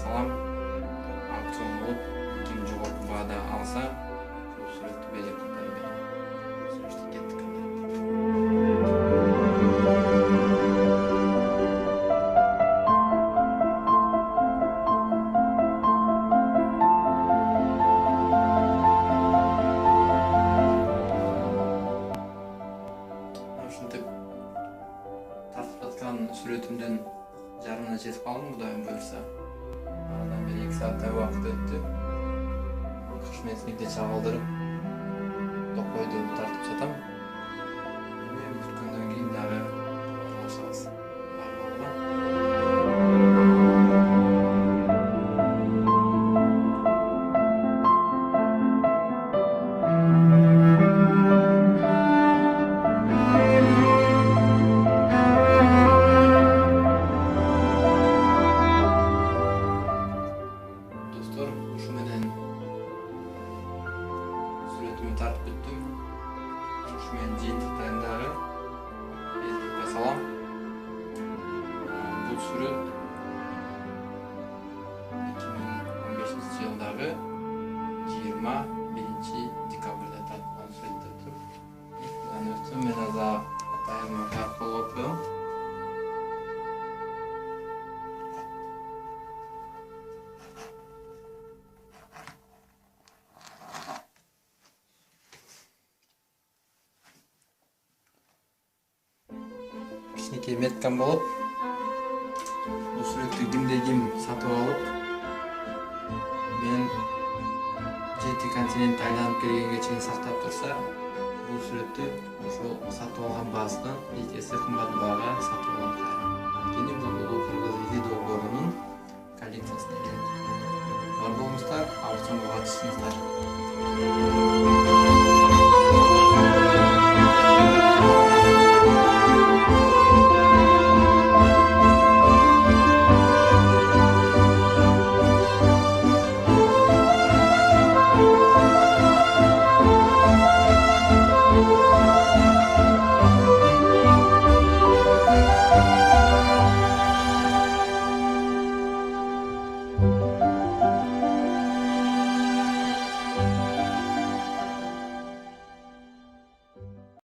салам. Аукцион болуп, ким жогорку баада алса, бул сүрөттү берип берем. Сүрөттү кеттик анда. Ушинтип тартып жаткан сүрөтүмдүн жарымына жетип калдым, Кудайым буюрса. Арадан бери 2 сааттай убакыт өттү. Кыш мезгилинде чагылдырып, токойду тартып жатам. Бүткөндөн кийин дагы башлаганбыз. Достор, ушу менен сүрөтүмдү тартып бүттүм. Ушу менен жыйынтыктайм дагы. Эсбекке салам. Бул сүрөт 2015-жылдагы 21-декабрда тартылган сүрөттөр. Андан өтсөм мен аза атайыма кол окуyorum. Кичинекей меткам болуп, бул сүрөттү кимде ким сатып алып, мен 7 континент айланып келгенге чейин сактап турса, бул сүрөттү ошол сатып алган баасынан 2 эсе кымбат баага сатып алган кайра. Анткени бул улуу кыргыз ири долбоорунун коллекциясына кирет. Бар болуңуздар, аукционго катышыңыздар.